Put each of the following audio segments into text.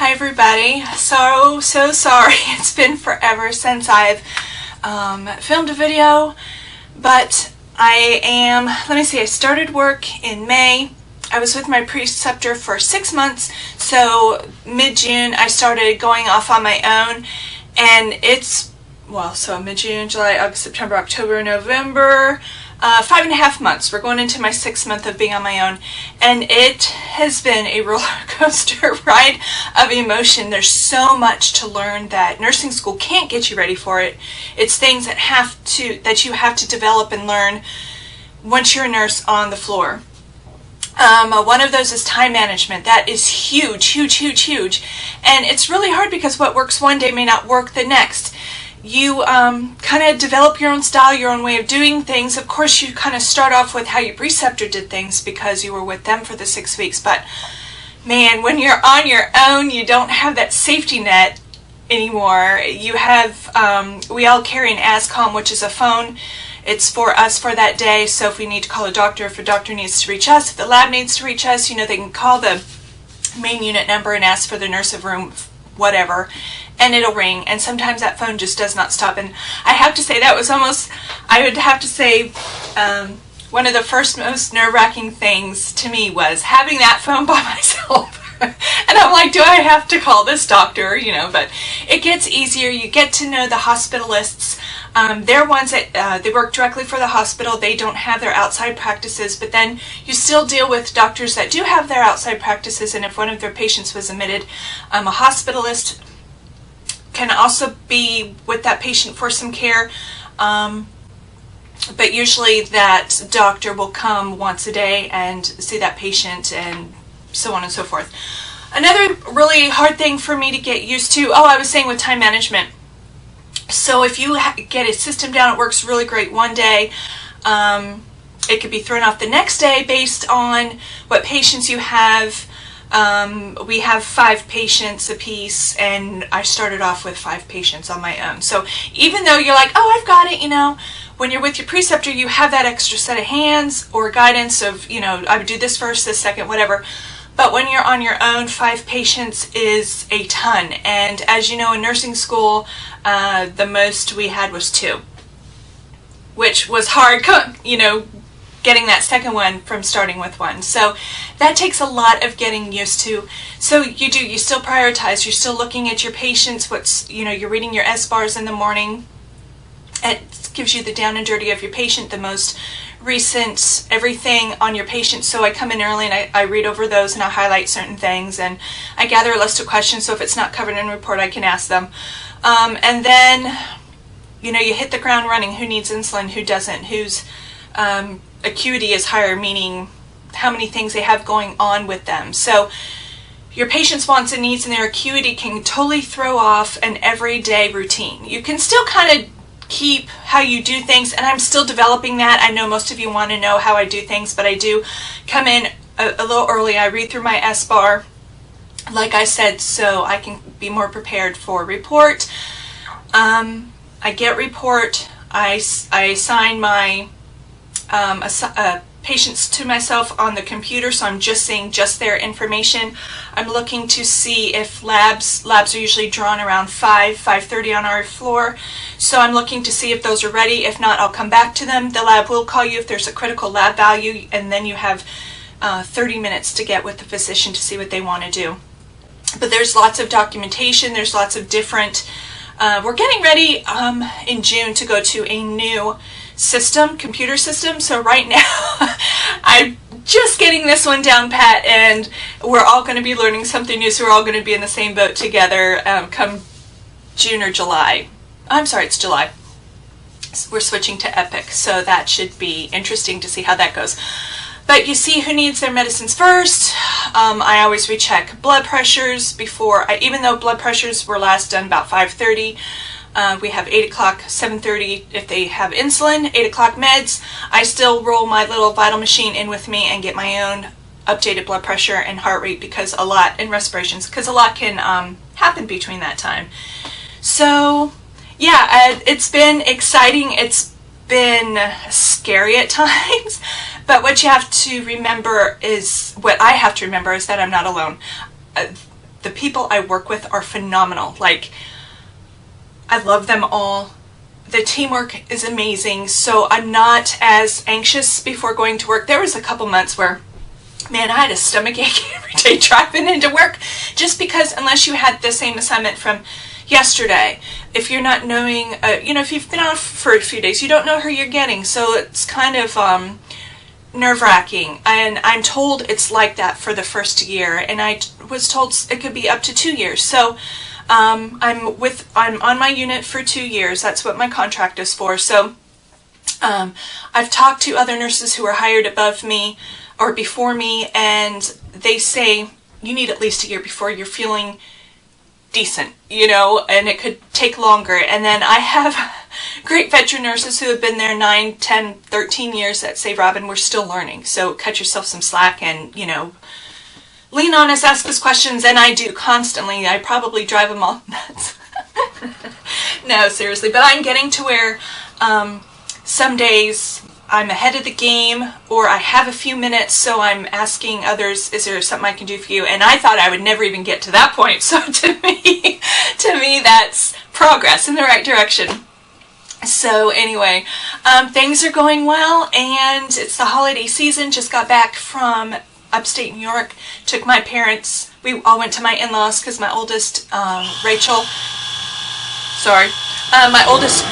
Hi everybody. So sorry. It's been forever since I've filmed a video, but I started work in May. I was with my preceptor for 6 months, so mid-June I started going off on my own, and so mid-June, July, August, September, October, November, 5.5 months. We're going into my 6th month of being on my own, and it has been a roller coaster ride of emotion. There's so much to learn that nursing school can't get you ready for it. It's things that you have to develop and learn once you're a nurse on the floor. One of those is time management. That is huge, and it's really hard because what works one day may not work the next. You kind of develop your own style, your own way of doing things. Of course, you kind of start off with how your preceptor did things because you were with them for the 6 weeks. But man, when you're on your own, you don't have that safety net anymore. You have, we all carry an ASCOM, which is a phone. It's for us for that day. So if we need to call a doctor, if a doctor needs to reach us, if the lab needs to reach us, they can call the main unit number and ask for the nurse of room, whatever, and it'll ring. And sometimes that phone just does not stop. And I have to say that was one of the first most nerve-wracking things to me was having that phone by myself. And I'm like, do I have to call this doctor? But it gets easier. You get to know the hospitalists. They're ones that they work directly for the hospital. They don't have their outside practices, but then you still deal with doctors that do have their outside practices, and if one of their patients was admitted, a hospitalist can also be with that patient for some care, but usually that doctor will come once a day and see that patient, and so on and so forth. Another really hard thing for me to get used to, I was saying with time management. So if you get a system down, it works really great one day. It could be thrown off the next day based on what patients you have. We have 5 patients apiece, and I started off with 5 patients on my own. So even though you're like, I've got it, when you're with your preceptor, you have that extra set of hands or guidance of, I would do this first, this second, whatever. But when you're on your own, 5 patients is a ton. And as you know, in nursing school, the most we had was 2, which was hard, getting that second one from starting with 1. So that takes a lot of getting used to. So you still prioritize. You're still looking at your patients. You're reading your SBARs in the morning. It gives you the down and dirty of your patient, the most recent everything on your patient. So I come in early and I read over those and I highlight certain things, and I gather a list of questions, so if it's not covered in a report I can ask them. And then you hit the ground running. Who needs insulin, who doesn't, whose acuity is higher, meaning how many things they have going on with them. So your patient's wants and needs and their acuity can totally throw off an everyday routine. You can still kind of keep how you do things, and I'm still developing that. I know most of you want to know how I do things, but I do come in a little early. I read through my SBAR, like I said, so I can be more prepared for report. I get report. I assign my patients to myself on the computer, so I'm just seeing just their information. I'm looking to see if labs are usually drawn around 5:30 on our floor, so I'm looking to see if those are ready. If not, I'll come back to them. The lab will call you if there's a critical lab value, and then you have 30 minutes to get with the physician to see what they want to do. But there's lots of documentation. There's lots of different we're getting ready in June to go to a new computer system. So right now I'm just getting this one down pat, and we're all going to be learning something new, so we're all going to be in the same boat together come June or July. I'm sorry, it's July. We're switching to Epic, so that should be interesting to see how that goes. But you see who needs their medicines first. I always recheck blood pressures before, even though blood pressures were last done about 5:30. We have 8 o'clock, 7:30 if they have insulin, 8 o'clock meds. I still roll my little vital machine in with me and get my own updated blood pressure and heart rate, and respirations, because a lot can happen between that time. So yeah, it's been exciting. It's been scary at times, but what I have to remember is that I'm not alone. the people I work with are phenomenal. Like, I love them all. The teamwork is amazing, so I'm not as anxious before going to work. There was a couple months where, man, I had a stomach ache every day driving into work, just because unless you had the same assignment from yesterday, if you're not knowing, if you've been off for a few days, you don't know who you're getting, so it's kind of nerve-wracking. And I'm told it's like that for the first year, and I was told it could be up to 2 years. So I'm on my unit for 2 years. That's what my contract is for. So I've talked to other nurses who are hired above me or before me, and they say you need at least a year before you're feeling decent, and it could take longer. And then I have great veteran nurses who have been there 9, 10, 13 years that say, Robin, we're still learning. So cut yourself some slack and, lean on us, ask us questions, and I do constantly. I probably drive them all nuts. No, seriously. But I'm getting to where some days I'm ahead of the game, or I have a few minutes, so I'm asking others, is there something I can do for you? And I thought I would never even get to that point. So to me, that's progress in the right direction. So anyway, things are going well, and it's the holiday season. Just got back from upstate New York, took my parents, we all went to my in-laws because my oldest,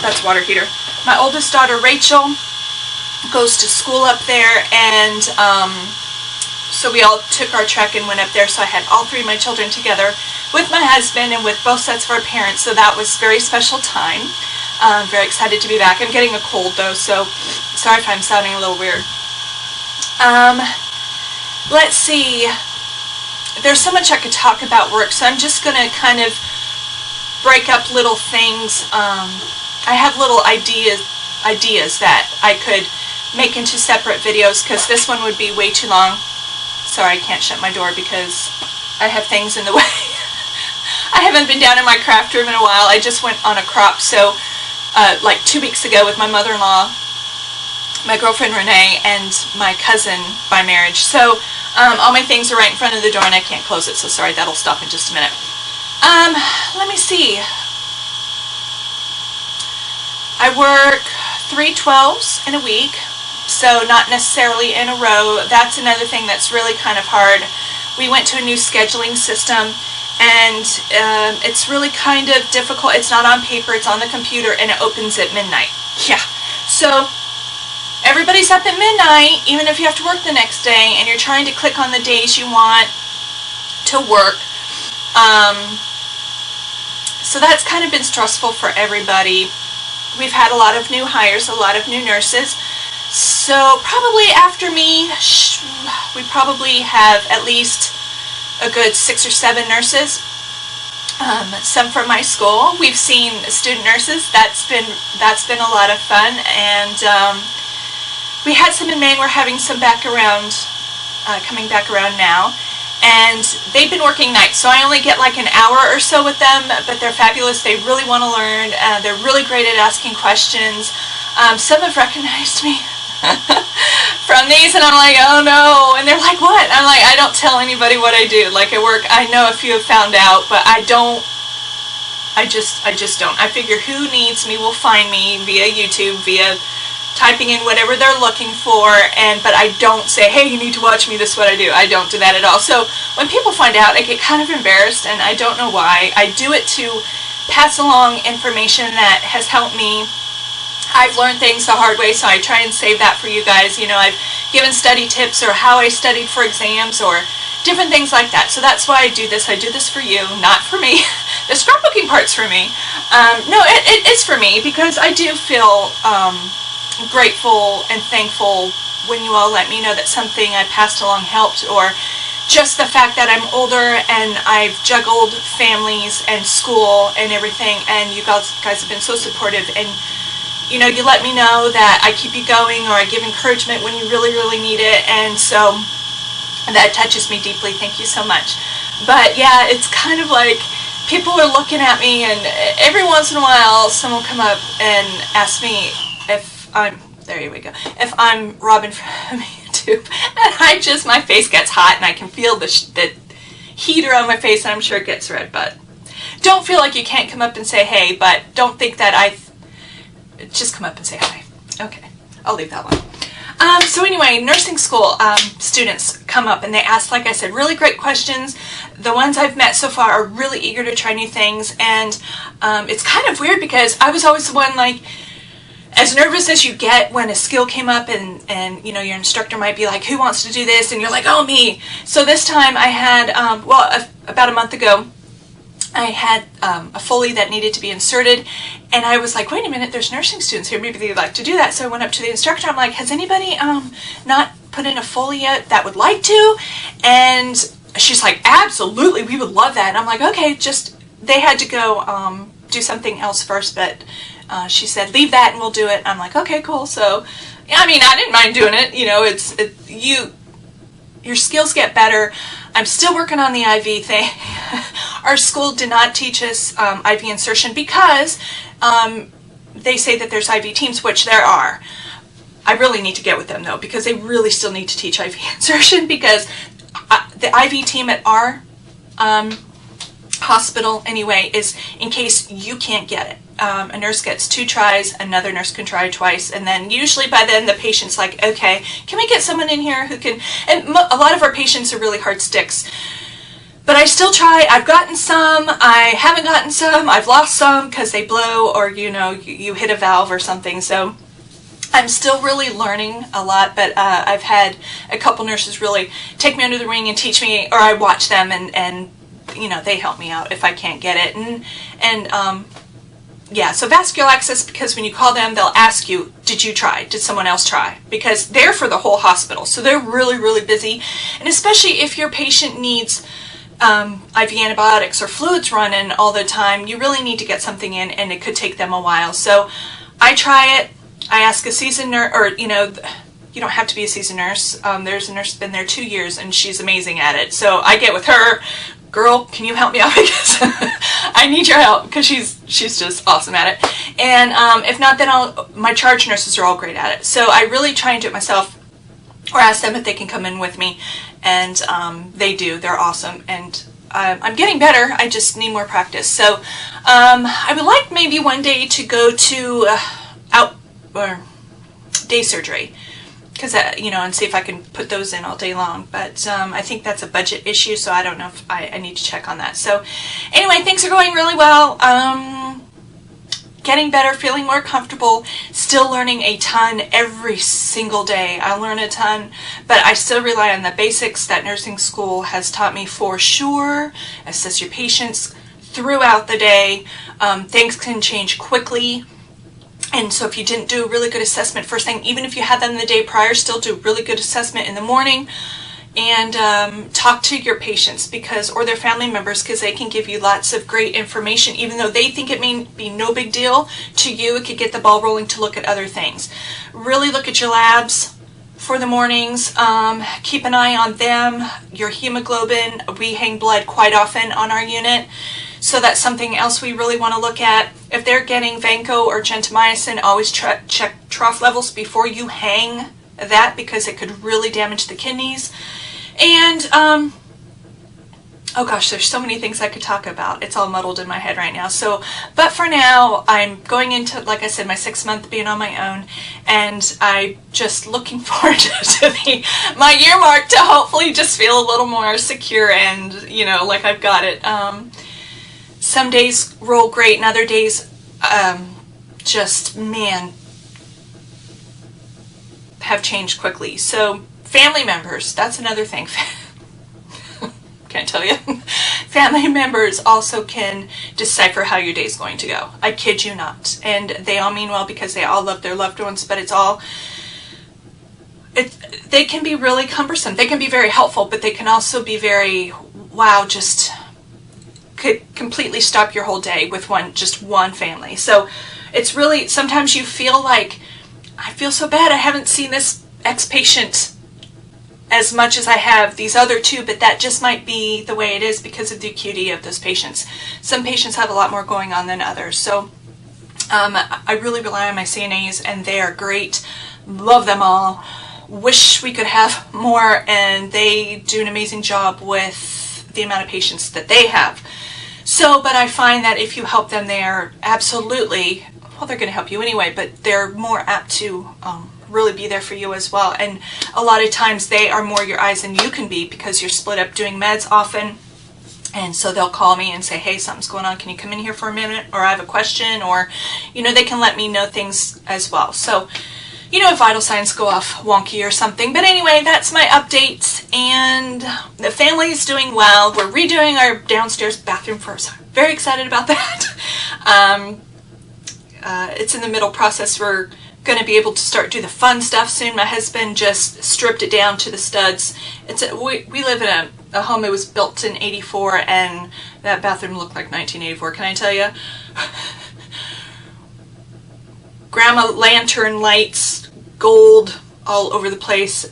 that's water heater. My oldest daughter, Rachel, goes to school up there, and so we all took our truck and went up there. So I had all 3 of my children together with my husband and with both sets of our parents. So that was a very special time. Very excited to be back. I'm getting a cold though, so sorry if I'm sounding a little weird. Let's see. There's so much I could talk about work, so I'm just going to kind of break up little things. I have little ideas that I could make into separate videos, because this one would be way too long. Sorry, I can't shut my door because I have things in the way. I haven't been down in my craft room in a while. I just went on a crop, so like 2 weeks ago with my mother-in-law, my girlfriend Renee, and my cousin by marriage. So all my things are right in front of the door, and I can't close it, so sorry, that'll stop in just a minute. Let me see. I work 3 12s in a week, so not necessarily in a row. That's another thing that's really kind of hard. We went to a new scheduling system, and it's really kind of difficult. It's not on paper, it's on the computer, and it opens at midnight. Yeah, so everybody's up at midnight, even if you have to work the next day, and you're trying to click on the days you want to work. So that's kind of been stressful for everybody. We've had a lot of new hires, a lot of new nurses. So probably after me, we probably have at least a good 6 or 7 nurses. Some from my school. We've seen student nurses. That's been a lot of fun. And we had some in May, and we're having some back around, coming back around now. And they've been working nights, so I only get like an hour or so with them, but they're fabulous. They really want to learn. They're really great at asking questions. Some have recognized me from these, and I'm like, oh no. And they're like, what? I'm like, I don't tell anybody what I do. Like at work, I know a few have found out, but I just don't. I figure who needs me will find me via YouTube, via typing in whatever they're looking for, but I don't say, hey, you need to watch me, this is what I do. I don't do that at all. So when people find out, I get kind of embarrassed, and I don't know why. I do it to pass along information that has helped me. I've learned things the hard way, so I try and save that for you guys. I've given study tips, or how I studied for exams, or different things like that. So that's why I do this. I do this for you, not for me. The scrapbooking part's for me. No, it is for me, because I do feel grateful and thankful when you all let me know that something I passed along helped, or just the fact that I'm older and I've juggled families and school and everything, and you guys have been so supportive, and you let me know that I keep you going, or I give encouragement when you really, really need it, and so that touches me deeply. Thank you so much. But yeah, it's kind of like people are looking at me, and every once in a while someone will come up and ask me if if I'm Robin from YouTube, and my face gets hot, and I can feel the heater on my face, and I'm sure it gets red, but don't feel like you can't come up and say hey, but don't think that just come up and say hi. Okay, I'll leave that one. So anyway, nursing school students come up and they ask, like I said, really great questions. The ones I've met so far are really eager to try new things, and it's kind of weird because I was always the one, like, as nervous as you get when a skill came up and you know, your instructor might be like, who wants to do this? And you're like, oh, me. So this time I had, about a month ago, I had a Foley that needed to be inserted, and I was like, wait a minute, there's nursing students here, maybe they'd like to do that. So I went up to the instructor, I'm like, has anybody not put in a Foley yet that would like to? And she's like, absolutely, we would love that. And I'm like, okay, just, they had to go do something else first, but she said, leave that and we'll do it. I'm like, okay, cool. So, I mean, I didn't mind doing it, you know, your skills get better. I'm still working on the IV thing. Our school did not teach us IV insertion because they say that there's IV teams, which there are. I really need to get with them though, because they really still need to teach IV insertion, because the IV team at our hospital anyway is in case you can't get it. A nurse gets 2 tries, another nurse can try twice, and then usually by then the patient's like, okay, can we get someone in here who can, and a lot of our patients are really hard sticks. But I still try. I've gotten some, I haven't gotten some, I've lost some because they blow, or you know, you hit a valve or something. So I'm still really learning a lot, but I've had a couple nurses really take me under the wing and teach me, or I watch them and you know, they help me out if I can't get it. And yeah, so vascular access, because when you call them, they'll ask you, did you try? Did someone else try? Because they're for the whole hospital, so they're really, really busy. And especially if your patient needs IV antibiotics or fluids running all the time, you really need to get something in, and it could take them a while. So I try it. I ask a seasoned nurse, or you know, you don't have to be a seasoned nurse. There's a nurse that's been there 2 years, and she's amazing at it. So I get with her. Girl, can you help me out, because I need your help, because she's just awesome at it. And if not, then my charge nurses are all great at it. So I really try and do it myself, or ask them if they can come in with me, and they do. They're awesome, and I'm getting better. I just need more practice. So I would like maybe one day to go to day surgery, because you know, and see if I can put those in all day long. But I think that's a budget issue, so I don't know if I need to check on that. So anyway, things are going really well. Getting better, feeling more comfortable, still learning a ton every single day. I learn a ton, but I still rely on the basics that nursing school has taught me for sure. Assess your patients throughout the day. Things can change quickly. And so if you didn't do a really good assessment first thing, even if you had them the day prior, still do a really good assessment in the morning, and talk to your patients, because, or their family members, because they can give you lots of great information. Even though they think it may be no big deal to you, it could get the ball rolling to look at other things. Really look at your labs for the mornings. Keep an eye on them. Your hemoglobin, we hang blood quite often on our unit. So that's something else we really want to look at. If they're getting Vanco or gentamicin, always check trough levels before you hang that, because it could really damage the kidneys. And, oh gosh, there's so many things I could talk about. It's all muddled in my head right now. So, but for now, I'm going into, like I said, my 6th month being on my own, and I'm just looking forward to my year mark to hopefully just feel a little more secure and, you know, like I've got it. Some days roll great, and other days, just, man, have changed quickly. So, family members, that's another thing. Can I tell you? Family members also can decipher how your day's going to go. I kid you not. And they all mean well, because they all love their loved ones, but they can be really cumbersome. They can be very helpful, but they can also be very, wow, just could completely stop your whole day with just one family. So it's really, sometimes you feel like, I feel so bad, I haven't seen this ex-patient as much as I have these other 2, but that just might be the way it is because of the acuity of those patients. Some patients have a lot more going on than others. So I really rely on my CNAs, and they are great. Love them all. Wish we could have more, and they do an amazing job with the amount of patients that they have. So, but I find that if you help them, they are absolutely, well, they're going to help you anyway, but they're more apt to really be there for you as well. And a lot of times they are more your eyes than you can be because you're split up doing meds often. And so they'll call me and say, hey, something's going on. Can you come in here for a minute? Or I have a question. Or, you know, they can let me know things as well. So, you know, if vital signs go off wonky or something. But anyway, that's my update. And the family is doing well. We're redoing our downstairs bathroom first. I'm very excited about that. It's in the middle process. We're going to be able to start do the fun stuff soon. My husband just stripped it down to the studs. We live in a home that was built in '84, and that bathroom looked like 1984. Can I tell you? Grandma lantern lights, gold all over the place,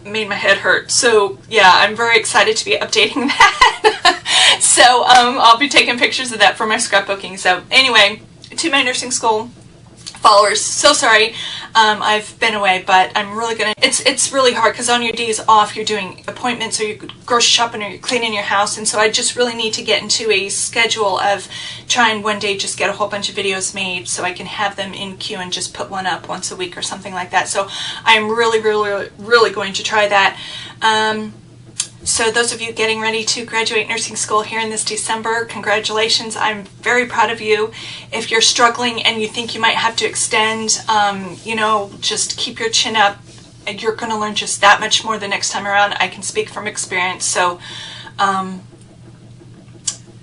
made my head hurt. So yeah, I'm very excited to be updating that. So I'll be taking pictures of that for my scrapbooking. So anyway, to my nursing school followers, so sorry I've been away, but I'm really gonna, it's really hard because on your days off you're doing appointments or you're grocery shopping or you're cleaning your house, and so I just really need to get into a schedule of trying one day just get a whole bunch of videos made so I can have them in queue and just put one up once a week or something like that. So I'm really going to try that. So those of you getting ready to graduate nursing school here in this December, congratulations. I'm very proud of you. If you're struggling and you think you might have to extend, you know, just keep your chin up. You're going to learn just that much more the next time around. I can speak from experience. So,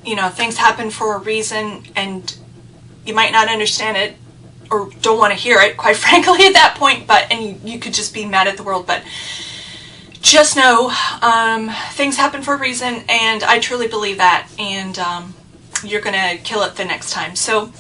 you know, things happen for a reason, and you might not understand it or don't want to hear it, quite frankly, at that point, but, and you could just be mad at the world, but just know things happen for a reason, and I truly believe that, and you're gonna kill it the next time. So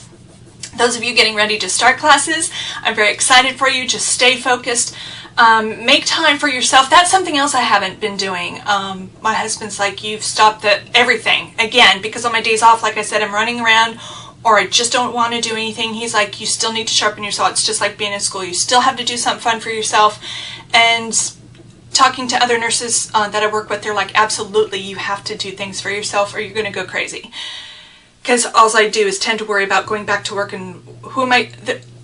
those of you getting ready to start classes, I'm very excited for you. Just stay focused. Make time for yourself. That's something else I haven't been doing. My husband's like, you've stopped everything again, because on my days off, like I said, I'm running around or I just don't want to do anything. He's like, you still need to sharpen your saw. It's just like being in school. You still have to do something fun for yourself. And talking to other nurses that I work with, they're like, absolutely, you have to do things for yourself or you're going to go crazy. Because all I do is tend to worry about going back to work, and who am I?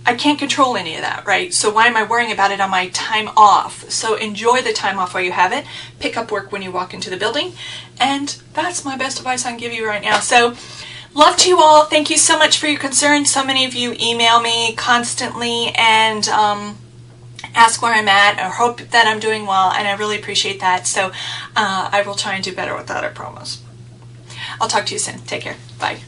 I can't control any of that, right? So why am I worrying about it on my time off? So enjoy the time off while you have it. Pick up work when you walk into the building. And that's my best advice I can give you right now. So love to you all. Thank you so much for your concern. So many of you email me constantly and ask where I'm at or hope that I'm doing well, and I really appreciate that. So I will try and do better with that, I promise. I'll talk to you soon. Take care. Bye.